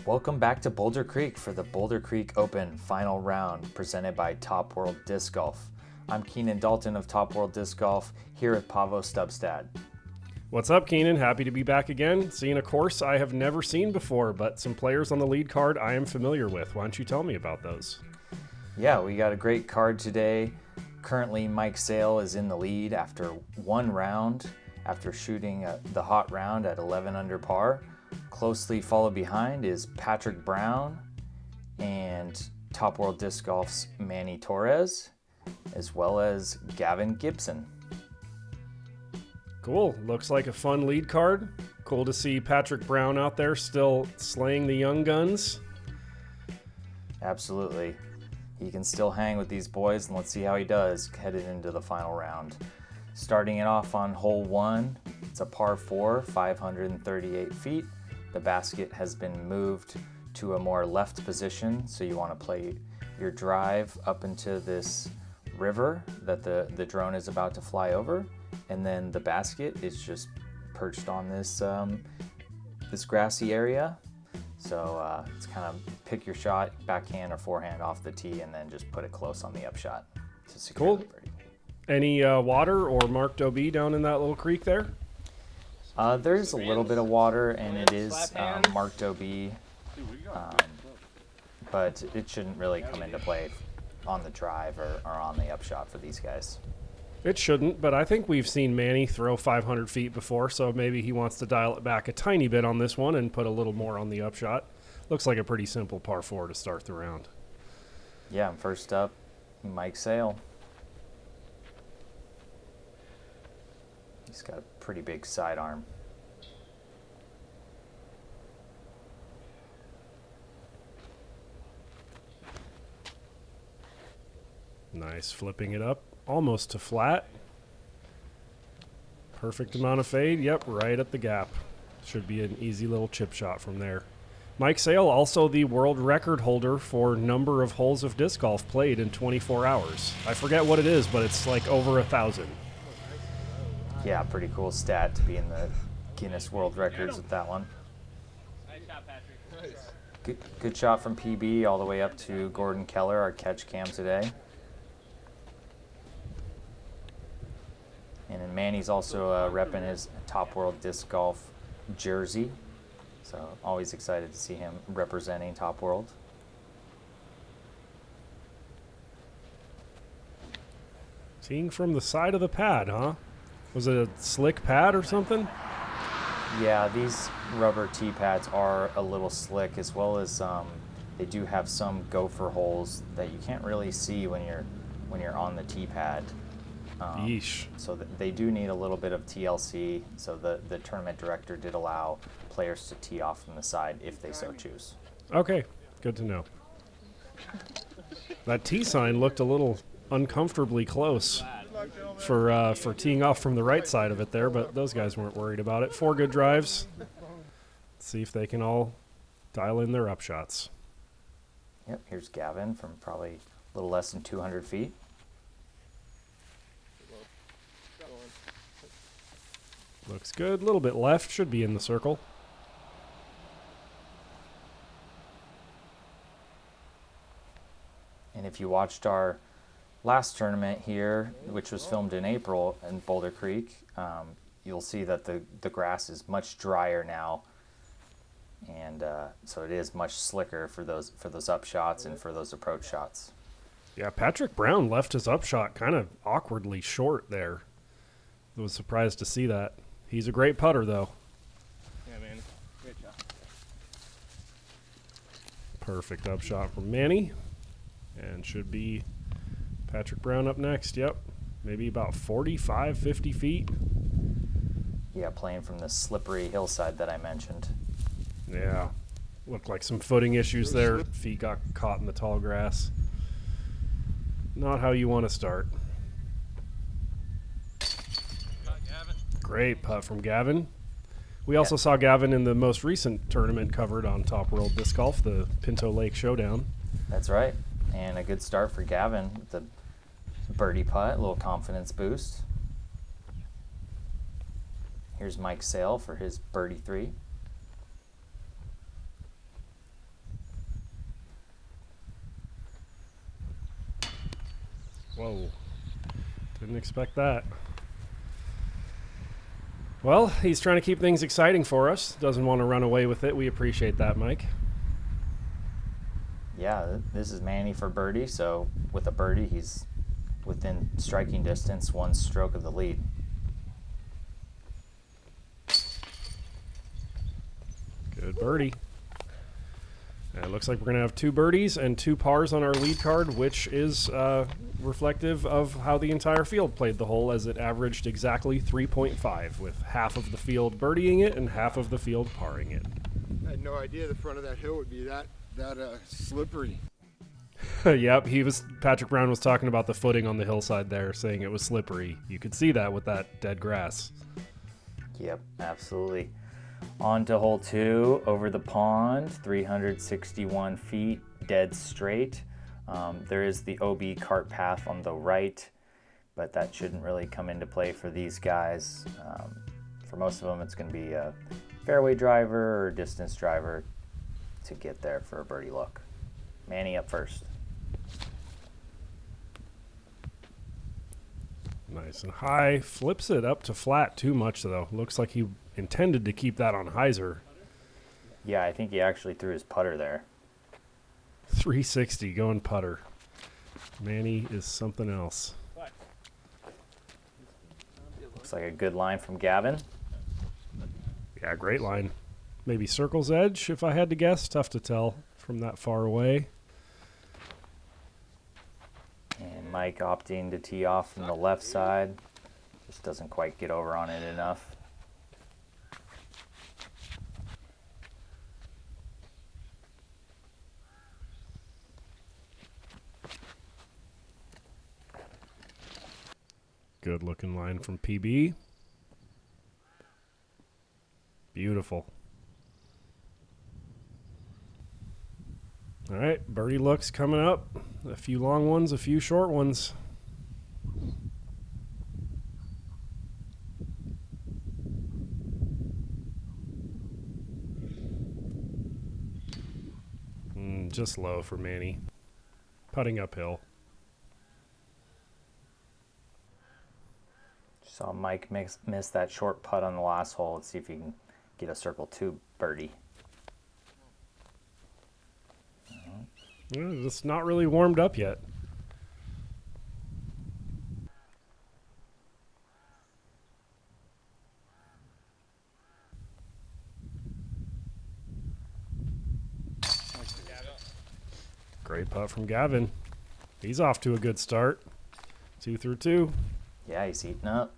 Welcome back to Boulder Creek for the Boulder Creek Open final round presented by Top World Disc Golf. I'm Keenan Dalton of Top World Disc Golf here with Paavo Stubstad. What's up, Keenan? Happy to be back again. Seeing a course I have never seen before, but some players on the lead card I am familiar with. Why don't you tell me about those? Yeah, we got a great card today. Currently, Mike Sale is in the lead after one round, after shooting the hot round at 11 under par. Closely followed behind is Patrick Brown and Top World Disc Golf's Manny Torres, as well as Gavin Gibson. Cool. Looks like a fun lead card. Cool to see Patrick Brown out there still slaying the young guns. Absolutely. He can still hang with these boys, and let's see how he does headed into the final round. Starting it off on hole 1, it's a par 4, 538 feet. The basket has been moved to a more left position, so you want to play your drive up into this river that the drone is about to fly over, and then the basket is just perched on this this grassy area. So it's kind of pick your shot, backhand or forehand off the tee, and then just put it close on the upshot to secure the birdie. Any water or marked OB down in that little creek there? There's a little bit of water, and it is marked OB, but it shouldn't really come into play on the drive or on the upshot for these guys. It shouldn't, but I think we've seen Manny throw 500 feet before, so maybe he wants to dial it back a tiny bit on this one and put a little more on the upshot. Looks like a pretty simple par 4 to start the round. Yeah, and first up, Mike Sale. He's got a pretty big sidearm. Nice, flipping it up almost to flat. Perfect amount of fade. Yep, right at the gap. Should be an easy little chip shot from there. Mike Sale, also the world record holder for number of holes of disc golf played in 24 hours. I forget what it is, but it's like over 1,000. Yeah, pretty cool stat to be in the Guinness World Records with that one. Nice shot, Patrick. Good shot from PB all the way up to Gordon Keller, our catch cam today. And then Manny's also repping his Top World Disc Golf jersey. So always excited to see him representing Top World. Seeing from the side of the pad, huh? Was it a slick pad or something? Yeah, these rubber tee pads are a little slick, as well as they do have some gopher holes that you can't really see when you're on the tee pad. Yeesh. So they do need a little bit of TLC. So the tournament director did allow players to tee off from the side if they so choose. Okay, good to know. That tee sign looked a little uncomfortably close for teeing off from the right side of it there, but those guys weren't worried about it. 4 good drives. Let's see if they can all dial in their upshots. Yep, here's Gavin from probably a little less than 200 feet. Looks good. A little bit left. Should be in the circle. And if you watched our last tournament here, which was filmed in April in Boulder Creek, you'll see that the grass is much drier now, and so it is much slicker for those upshots and for those approach shots. Yeah, Patrick Brown left his upshot kind of awkwardly short there. I was surprised to see that. He's a great putter, though. Yeah, man. Great shot. Perfect upshot from Manny. And should be Patrick Brown up next. Yep. Maybe about 45, 50 feet. Yeah, playing from the slippery hillside that I mentioned. Yeah. Looked like some footing issues there. Feet got caught in the tall grass. Not how you want to start. Great putt from Gavin. We also saw Gavin in the most recent tournament covered on Top World Disc Golf, the Pinto Lake Showdown. That's right. And a good start for Gavin with the birdie putt, a little confidence boost. Here's Mike Sale for his birdie 3. Whoa. Didn't expect that. Well, he's trying to keep things exciting for us. Doesn't want to run away with it. We appreciate that, Mike. Yeah, this is Manny for birdie, so with a birdie, he's within striking distance, one stroke of the lead. Good birdie. And it looks like we're going to have 2 birdies and 2 pars on our lead card, which is reflective of how the entire field played the hole, as it averaged exactly 3.5, with half of the field birdieing it and half of the field parring it. I had no idea the front of that hill would be that slippery. Yep, Patrick Brown was talking about the footing on the hillside there, saying it was slippery. You could see that with that dead grass. Yep, absolutely. On to hole 2, over the pond, 361 feet, dead straight. There is the OB cart path on the right, but that shouldn't really come into play for these guys. For most of them, it's going to be a fairway driver or distance driver to get there for a birdie look. Manny up first. Nice and high. Flips it up to flat too much, though. Looks like he intended to keep that on hyzer. Yeah, I think he actually threw his putter there. 360 going putter. Manny is something else. Looks like a good line from Gavin. Yeah, great line. Maybe circle's edge, if I had to guess. Tough to tell from that far away. And Mike opting to tee off from the left side. Just doesn't quite get over on it enough. Good looking line from PB. Beautiful. All right, birdie looks coming up. A few long ones, a few short ones. Just low for Manny. Putting uphill. Saw Mike miss that short putt on the last hole. Let's see if he can get a circle 2 birdie. It's not really warmed up yet. Great putt from Gavin. He's off to a good start. 2 through 2. Yeah, he's heating up.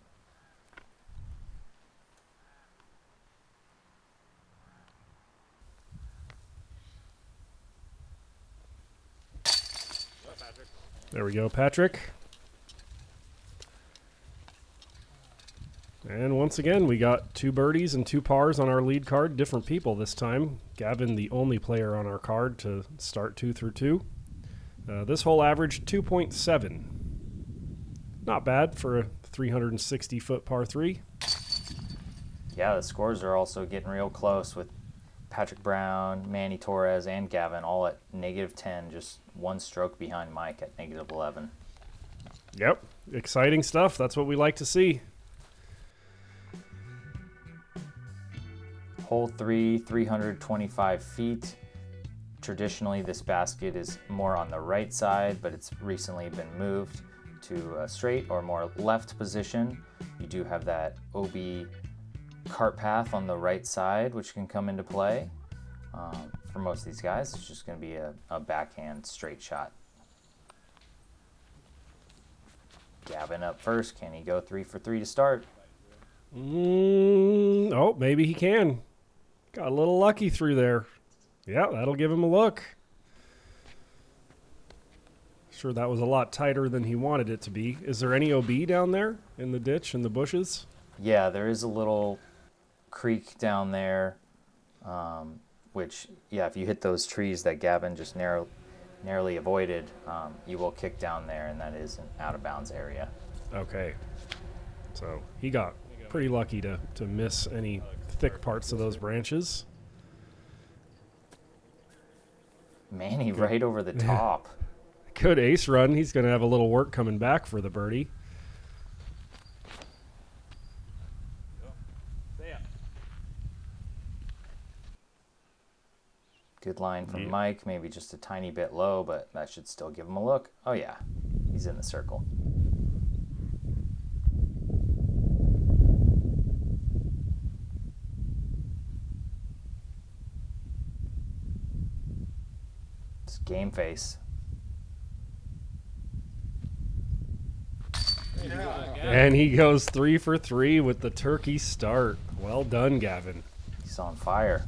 There we go, Patrick. And once again, we got 2 birdies and 2 pars on our lead card. Different people this time. Gavin, the only player on our card to start 2 through 2. This hole averaged 2.7. Not bad for a 360-foot par 3. Yeah, the scores are also getting real close with Patrick Brown, Manny Torres, and Gavin all at -10, just 1 stroke behind Mike at -11. Yep, exciting stuff. That's what we like to see. Hole 3, 325 feet. Traditionally, this basket is more on the right side, but it's recently been moved to a straight or more left position. You do have that OB cart path on the right side, which can come into play. For most of these guys, it's just going to be a backhand straight shot. Gavin up first. Can he go 3 for 3 to start? Oh, maybe he can. Got a little lucky through there. Yeah, that'll give him a look. Sure, that was a lot tighter than he wanted it to be. Is there any OB down there in the ditch, in the bushes? Yeah, there is a little creek down there, which, yeah, if you hit those trees that Gavin just narrowly avoided, you will kick down there, and that is an out-of-bounds area. Okay. So he got pretty lucky to miss any thick parts of those branches. Manny right over the top. Good ace run. He's going to have a little work coming back for the birdie. Good line from Mike, maybe just a tiny bit low, but that should still give him a look. Oh yeah, he's in the circle. It's game face. And he goes 3 for 3 with the turkey start. Well done, Gavin. He's on fire.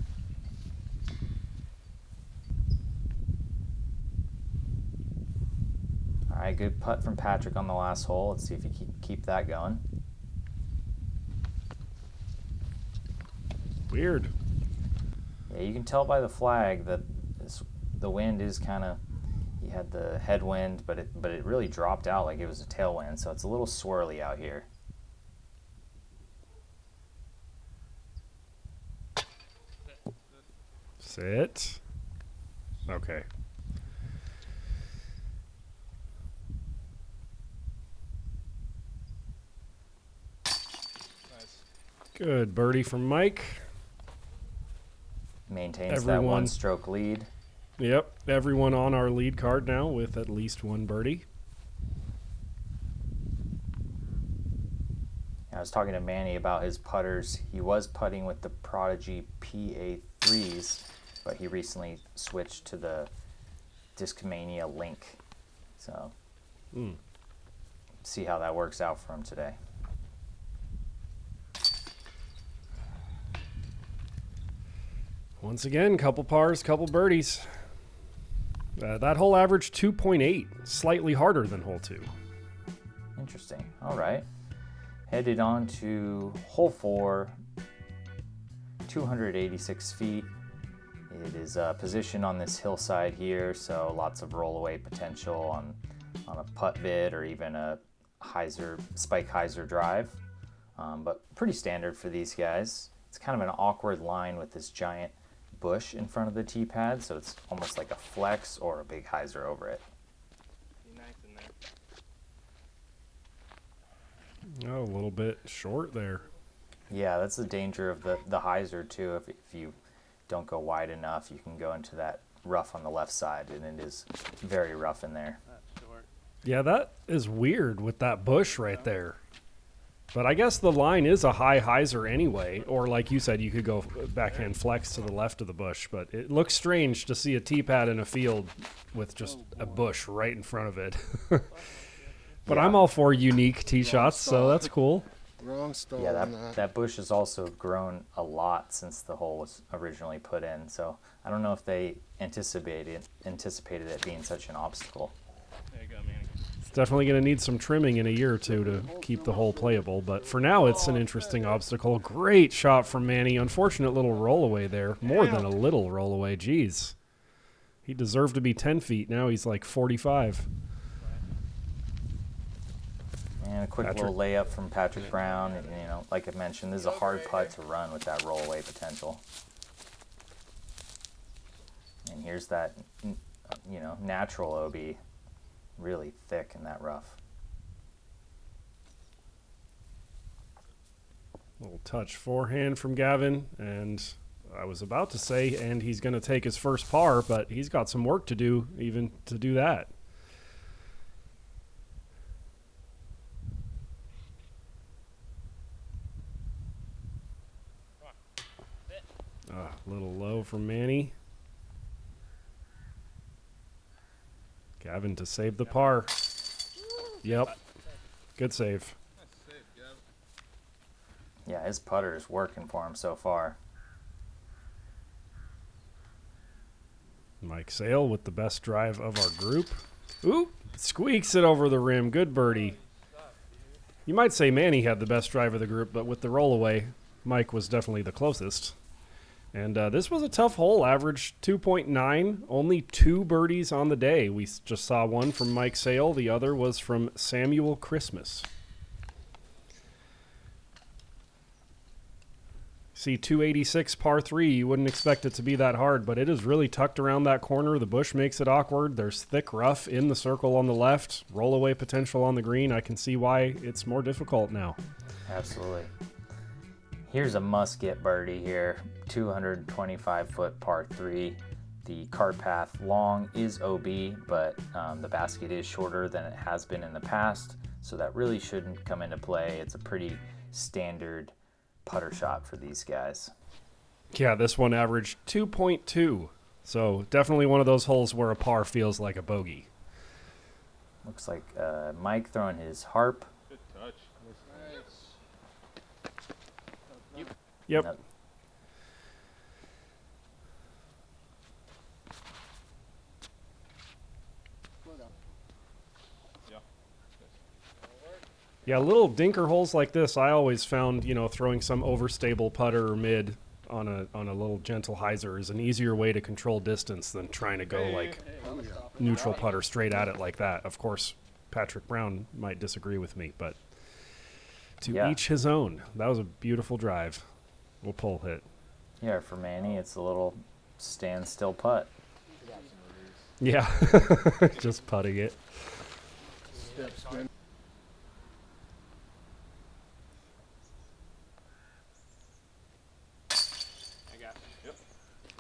All right, good putt from Patrick on the last hole. Let's see if he keep that going. Weird. Yeah, you can tell by the flag that the wind is kind of, he had the headwind, but it really dropped out like it was a tailwind, so it's a little swirly out here. Sit. Okay. Good birdie from Mike. Maintains that one-stroke lead. Yep, everyone on our lead card now with at least one birdie. I was talking to Manny about his putters. He was putting with the Prodigy PA3s, but he recently switched to the Discmania Link. So, see how that works out for him today. Once again, couple pars, couple birdies. That hole averaged 2.8, slightly harder than hole 2. Interesting. All right. Headed on to hole 4, 286 feet. It is positioned on this hillside here, so lots of rollaway potential on a putt bit or even a spike hyzer drive. But pretty standard for these guys. It's kind of an awkward line with this giant bush in front of the tee pad, so it's almost like a flex or a big hyzer over it. Be nice in there. Oh, a little bit short there. Yeah, that's the danger of the hyzer too. If you don't go wide enough, you can go into that rough on the left side, and it is very rough in there. That's short. Yeah, that is weird with that bush right there. But I guess the line is a high hyzer anyway, or like you said, you could go backhand flex to the left of the bush. But it looks strange to see a tee pad in a field with just a bush right in front of it. But Yeah. I'm all for unique tee shots, so that's cool. Wrong stall Yeah, on that. that bush has also grown a lot since the hole was originally put in. So I don't know if they anticipated it being such an obstacle. There you go, man. It's definitely going to need some trimming in a year or two to keep the hole playable. But for now, it's an interesting obstacle. Great shot from Manny. Unfortunate little rollaway there. More than a little rollaway. Jeez. He deserved to be 10 feet. Now he's like 45. And a quick little layup from Patrick Brown. And, like I mentioned, this is a hard putt to run with that rollaway potential. And here's that, natural OB, really thick in that rough. Little touch forehand from Gavin. And I was about to say, and he's going to take his first par, but he's got some work to do even to do that. A little low from Manny. Gavin to save the par. Yep. Good save. Yeah, his putter is working for him so far. Mike Sale with the best drive of our group. Ooh, squeaks it over the rim. Good birdie. You might say Manny had the best drive of the group, but with the rollaway, Mike was definitely the closest. And this was a tough hole, average 2.9, only 2 birdies on the day. We just saw one from Mike Sale. The other was from Samuel Christmas. See 286 par 3. You wouldn't expect it to be that hard, but it is really tucked around that corner. The bush makes it awkward. There's thick rough in the circle on the left. Rollaway potential on the green. I can see why it's more difficult now. Absolutely. Here's a must-get birdie here. 225-foot par 3. The cart path long is OB, but the basket is shorter than it has been in the past, so that really shouldn't come into play. It's a pretty standard putter shot for these guys. Yeah, this one averaged 2.2, so definitely one of those holes where a par feels like a bogey. Looks like Mike throwing his harp. Good touch. Yep. Nope. Yeah, little dinker holes like this, I always found, throwing some overstable putter or mid on a little gentle hyzer is an easier way to control distance than trying to go neutral putter straight at it like that. Of course, Patrick Brown might disagree with me, but to each his own. That was a beautiful drive. We'll pull hit. Yeah, for Manny, it's a little standstill putt. Yeah, just putting it. Step spin.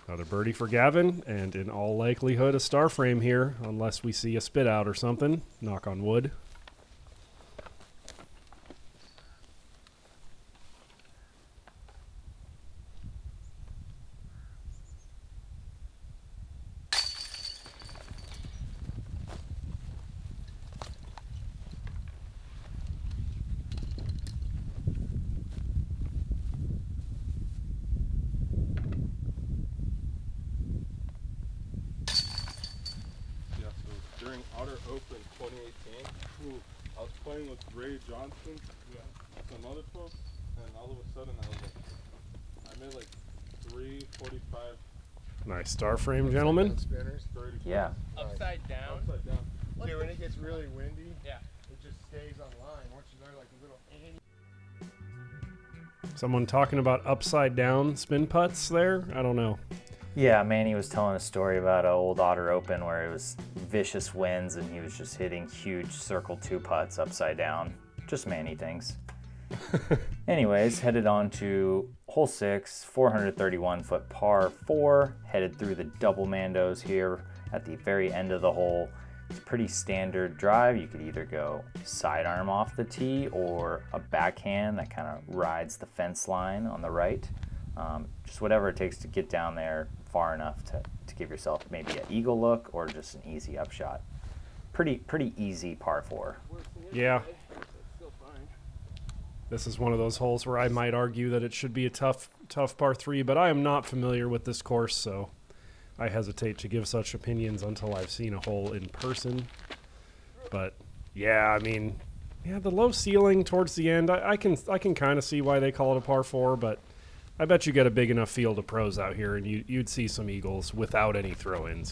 Another birdie for Gavin, and in all likelihood a star frame here, unless we see a spit out or something. Knock on wood. During Otter Open 2018, I was playing with Ray Johnson, some other folks, and all of a sudden I made like 345. Nice star frame, gentlemen. Spinners. Yeah. Upside down. Upside down. See, when it gets really windy, Yeah. it just stays on line. Once you know, like a little anny. Someone talking about upside down spin putts there? I don't know. Yeah, Manny was telling a story about an old Otter Open where it was vicious winds and he was just hitting huge circle 2 putts upside down. Just Manny things. Anyways, headed on to hole 6, 431-foot par 4, headed through the double Mandos here at the very end of the hole. It's a pretty standard drive. You could either go sidearm off the tee or a backhand that kind of rides the fence line on the right. Just whatever it takes to get down there far enough to give yourself maybe an eagle look or just an easy upshot. Pretty easy par 4. Yeah. This is one of those holes where I might argue that it should be a tough par 3, but I am not familiar with this course, so I hesitate to give such opinions until I've seen a hole in person. But yeah, I mean, the low ceiling towards the end, I can kind of see why they call it a par 4, but I bet you get a big enough field of pros out here and you'd see some eagles without any throw-ins,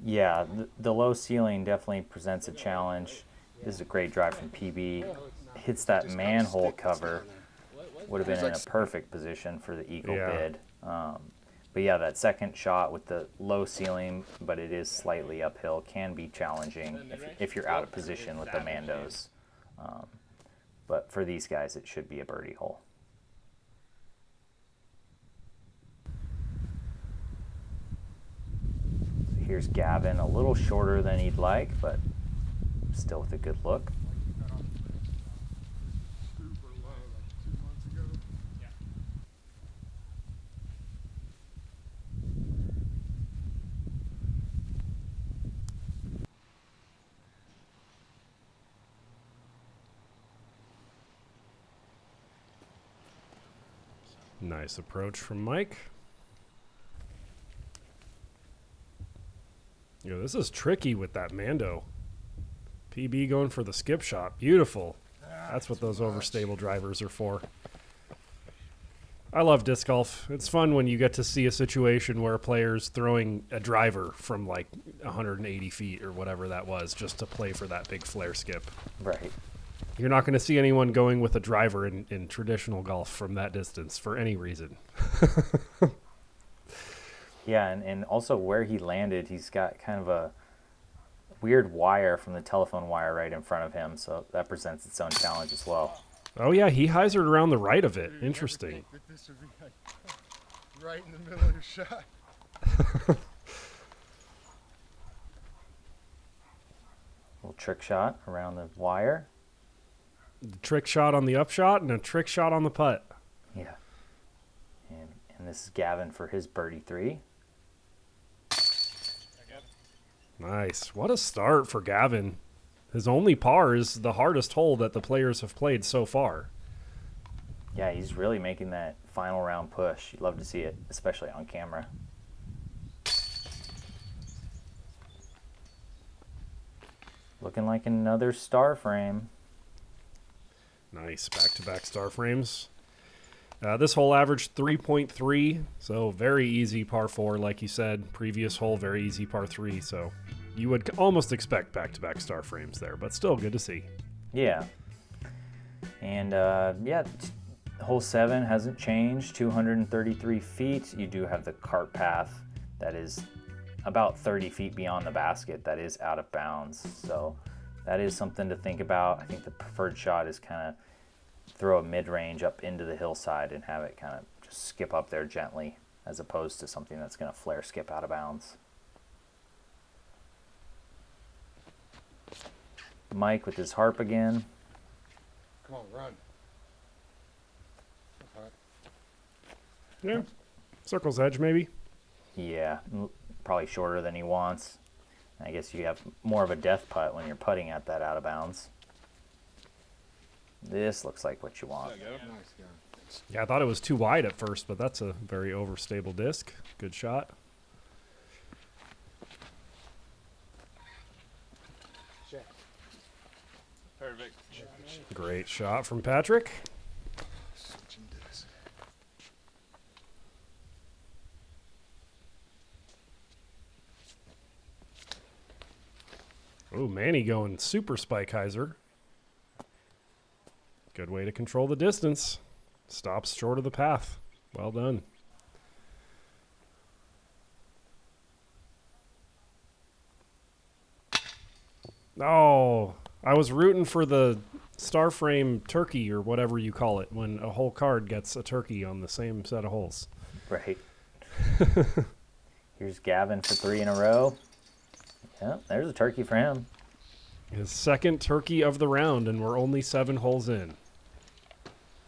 Yeah, the low ceiling definitely presents a challenge. This is a great drive from PB. Hits that manhole cover. Would have been in a perfect position for the eagle bid. But yeah, that second shot with the low ceiling, but it is slightly uphill, can be challenging if you're out of position with the Mandos. But for these guys, it should be a birdie hole. Here's Gavin, a little shorter than he'd like, but still with a good look. Nice approach from Mike. This is tricky with that Mando. PB going for the skip shot. Beautiful. That's what those overstable drivers are for. I love disc golf. It's fun when you get to see a situation where a player's throwing a driver from like 180 feet or whatever that was just to play for that big flare skip. Right. You're not going to see anyone going with a driver in traditional golf from that distance for any reason. Yeah, and also where he landed, he's got kind of a weird wire from the telephone wire right in front of him, so that presents its own challenge as well. Oh, yeah, he hyzered around the right of it. Interesting. That this would be like right in the middle of your shot. Little trick shot around the wire. Trick shot on the upshot and a trick shot on the putt. Yeah. And this is Gavin for his birdie 3. Nice. What a start for Gavin. His only par is the hardest hole that the players have played so far. Yeah, he's really making that final round push. You'd love to see it, especially on camera. Looking like another star frame. Nice. Back-to-back star frames. This hole averaged 3.3, so very easy par 4, like you said. Previous hole, very easy par 3, so you would almost expect back-to-back star frames there, but still good to see. Yeah. And yeah, hole 7 hasn't changed, 233 feet. You do have the cart path that is about 30 feet beyond the basket that is out of bounds. So that is something to think about. I think the preferred shot is kind of throw a mid-range up into the hillside and have it kind of just skip up there gently, as opposed to something that's going to flare skip out of bounds. Mike with his harp again. Come on, run. Yeah. Circle's edge, maybe. Yeah, probably shorter than he wants. I guess you have more of a death putt when you're putting at that out of bounds. This looks like what you want. Nice guy. Yeah, I thought it was too wide at first, but that's a very overstable disc. Good shot. Check. Perfect. Great shot from Patrick. Switch into this. Oh, Manny going super spike hyzer. Good way to control the distance. Stops short of the path. Well done. Oh, I was rooting for the star frame turkey or whatever you call it when a whole card gets a turkey on the same set of holes. Right. Here's Gavin for 3 in a row. Yeah, there's a turkey for him. His second turkey of the round, and we're only 7 holes in.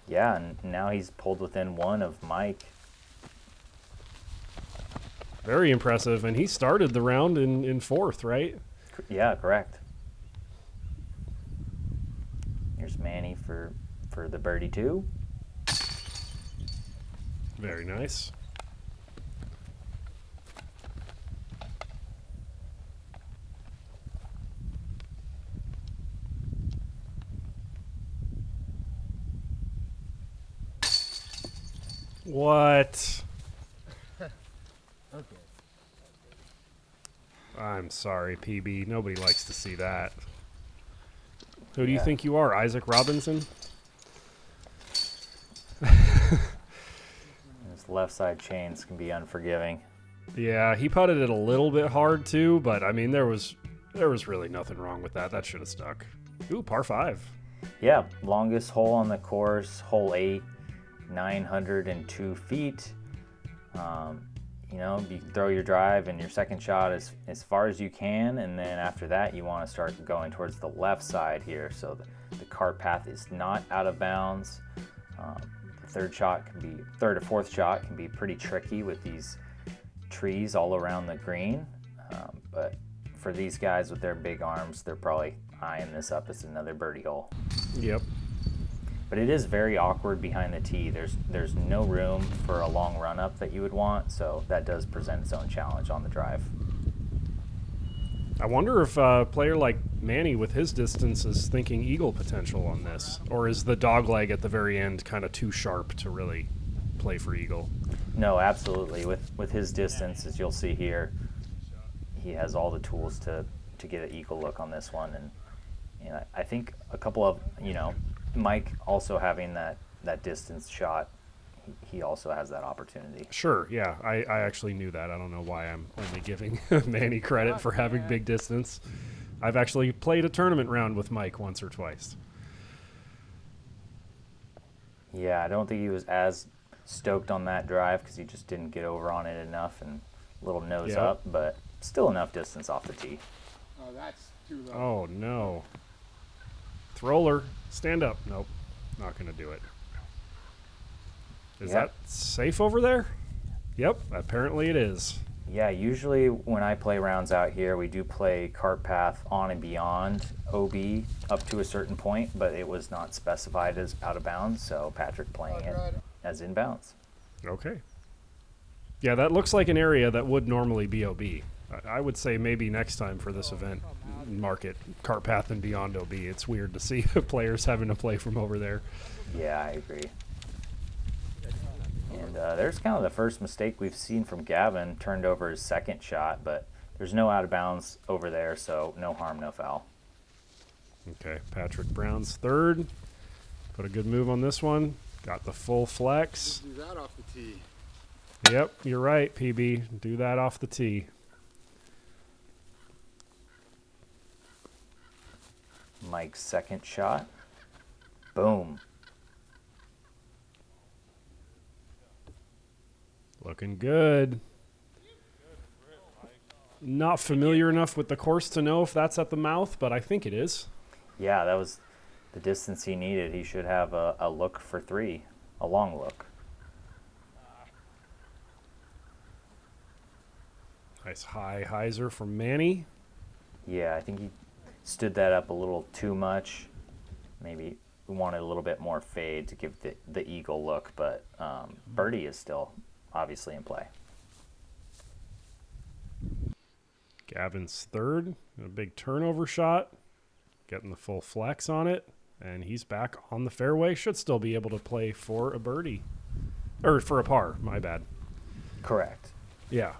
Yeah, and now he's pulled within 1 of Mike. Very impressive, and he started the round in 4th, right? Yeah, correct. Here's Manny for the birdie 2. Very nice. What? Okay. I'm sorry, PB. Nobody likes to see that. Who do you Yeah. think you are, Isaac Robinson? His left side chains can be unforgiving. Yeah, he putted it a little bit hard too, but I mean there was really nothing wrong with that. That should have stuck. Ooh, par 5. Yeah, longest hole on the course, hole 8, 902 feet. You know, you can throw your drive and your second shot as far as you can, and then after that you want to start going towards the left side here, so the cart path is not out of bounds. The third or fourth shot can be pretty tricky with these trees all around the green, but for these guys with their big arms, they're probably eyeing this up as another birdie hole. Yep. But it is very awkward behind the tee. There's no room for a long run up that you would want, so that does present its own challenge on the drive. I wonder if a player like Manny with his distance is thinking eagle potential on this, or is the dog leg at the very end kind of too sharp to really play for eagle? No, absolutely. With his distance, as you'll see here, he has all the tools to get an eagle look on this one, And I think a couple of, Mike also having that distance shot, he also has that opportunity. Sure, yeah. I actually knew that. I don't know why I'm only giving Manny credit for having big distance. I've actually played a tournament round with Mike once or twice. Yeah, I don't think he was as stoked on that drive because he just didn't get over on it enough and a little nose up, but still enough distance off the tee. Oh, that's too low. Oh, no. Thrower, stand up. Nope, not going to do it. Is that safe over there? Yep, apparently it is. Yeah, usually when I play rounds out here, we do play cart path on and beyond OB up to a certain point, but it was not specified as out of bounds, so Patrick playing it as inbounds. Okay. Yeah, that looks like an area that would normally be OB. I would say maybe next time for this event, mark it cart path and beyond OB. It's weird to see players having to play from over there. Yeah, I agree. And there's kind of the first mistake we've seen from Gavin, turned over his second shot, but there's no out of bounds over there, so no harm, no foul. Okay, Patrick Brown's third. Put a good move on this one. Got the full flex. Do that off the tee. Yep, you're right, PB. Do that off the tee. Mike's second shot. Boom. Looking good. Not familiar enough with the course to know if that's at the mouth, but I think it is. Yeah, that was the distance he needed. He should have a look for three, a long look. Nice high hyzer from Manny. Yeah, I think he stood that up a little too much. Maybe wanted a little bit more fade to give the eagle look, but birdie is still obviously in play. Gavin's third. A big turnover shot. Getting the full flex on it. And he's back on the fairway. Should still be able to play for a birdie. Or for a par, my bad. Correct. Yeah.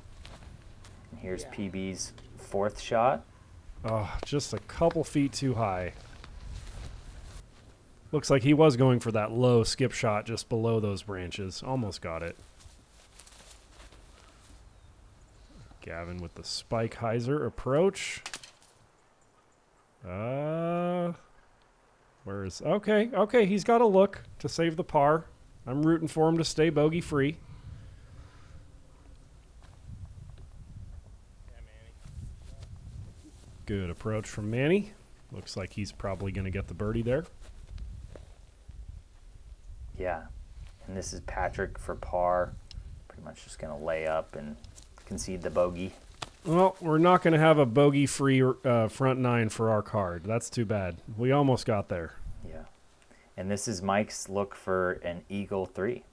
And here's PB's fourth shot. Oh, just a couple feet too high. Looks like he was going for that low skip shot just below those branches. Almost got it. Gavin with the spike hyzer approach. Where is... Okay, he's got a look to save the par. I'm rooting for him to stay bogey free. Good approach from Manny. Looks like he's probably going to get the birdie there. Yeah, and this is Patrick for par. Pretty much just going to lay up and concede the bogey. Well, we're not going to have a bogey-free front nine for our card. That's too bad. We almost got there. Yeah, and this is Mike's look for an eagle 3.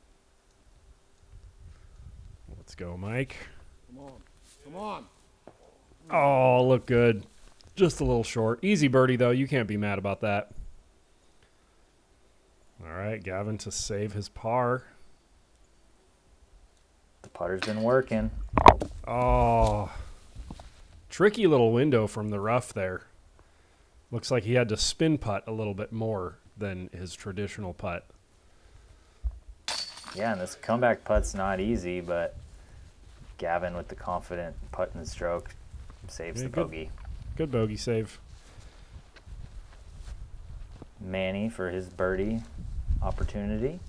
Let's go, Mike. Come on. Oh, look good. Just a little short. Easy birdie, though. You can't be mad about that. All right, Gavin to save his par. The putter's been working. Oh, tricky little window from the rough there. Looks like he had to spin putt a little bit more than his traditional putt. Yeah, and this comeback putt's not easy, but Gavin with the confident putt and stroke saves the bogey. Good bogey save. Manny for his birdie opportunity.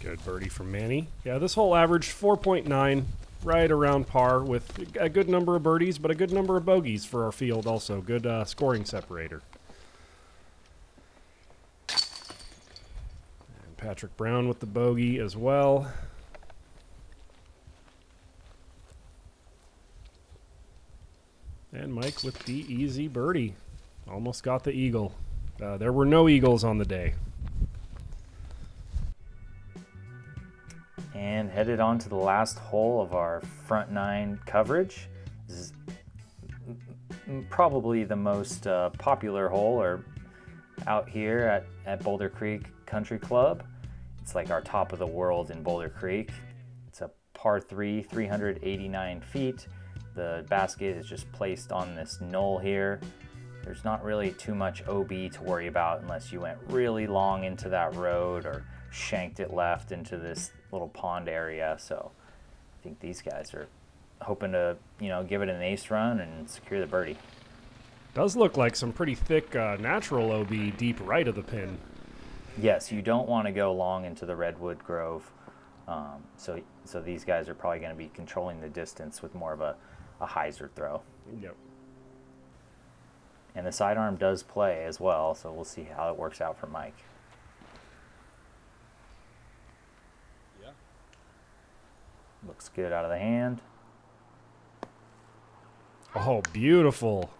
Good birdie from Manny. Yeah, this hole averaged 4.9, right around par with a good number of birdies, but a good number of bogeys for our field also. Good scoring separator. And Patrick Brown with the bogey as well. And Mike with the easy birdie. Almost got the eagle. There were no eagles on the day. And headed on to the last hole of our front nine coverage. This is probably the most popular hole out here at Boulder Creek Country Club. It's like our top of the world in Boulder Creek. It's a par 3, 389 feet. The basket is just placed on this knoll here. There's not really too much OB to worry about unless you went really long into that road or shanked it left into this little pond area. So I think these guys are hoping to, give it an ace run and secure the birdie. Does look like some pretty thick natural OB deep right of the pin. Yes, you don't want to go long into the redwood grove. So these guys are probably going to be controlling the distance with more of a hyzer throw. Yep. And the sidearm does play as well, so we'll see how it works out for Mike. Yeah. Looks good out of the hand. Oh, beautiful.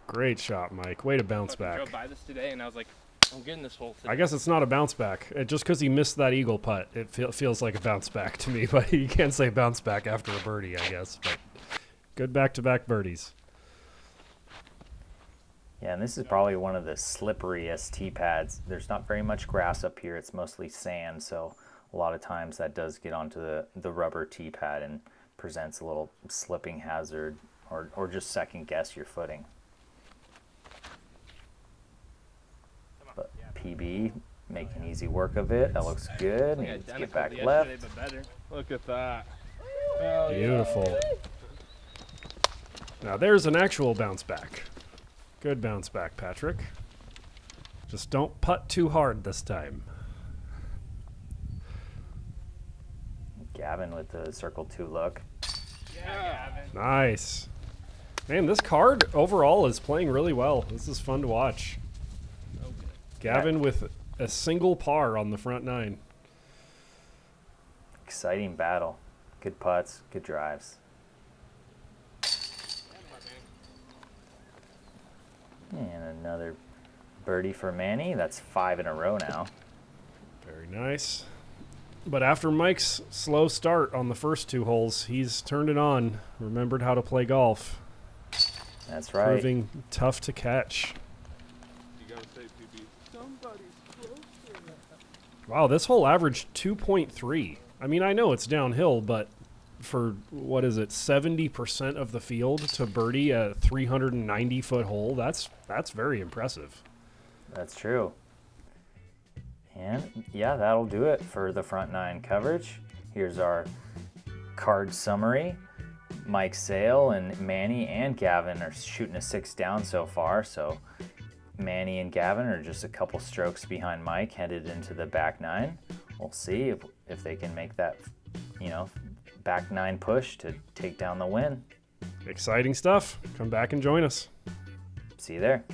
Great shot, Mike. Way to bounce I drove back. by this today, and I was like, I'm getting this hole today. I guess it's not a bounce back. Just because he missed that eagle putt, it feels like a bounce back to me. But you can't say bounce back after a birdie, I guess. But good back-to-back birdies. Yeah, and this is probably one of the slipperiest tee pads. There's not very much grass up here. It's mostly sand, so a lot of times that does get onto the rubber tee pad and presents a little slipping hazard or just second guess your footing. But PB making easy work of it. That looks good. Like Needs to get identical back to yesterday, left. but better. Look at that. Beautiful. Now there's an actual bounce back. Good bounce back, Patrick. Just don't putt too hard this time. Gavin with the circle 2 look. Yeah, Gavin. Nice. Man, this card overall is playing really well. This is fun to watch. So good. Gavin with a single par on the front 9. Exciting battle. Good putts, good drives. And another birdie for Manny. That's 5 in a row now. Very nice. But after Mike's slow start on the first 2 holes, he's turned it on, remembered how to play golf. That's right. Proving tough to catch. You gotta say, PB, somebody's closer. Wow, this hole averaged 2.3. I mean, I know it's downhill, but for, 70% of the field to birdie a 390-foot hole, that's very impressive. That's true. And yeah, that'll do it for the front 9 coverage. Here's our card summary. Mike Sale and Manny and Gavin are shooting a 6 down so far. So Manny and Gavin are just a couple strokes behind Mike headed into the back 9. We'll see if they can make that, back 9 push to take down the win. Exciting stuff. Come back and join us. See you there.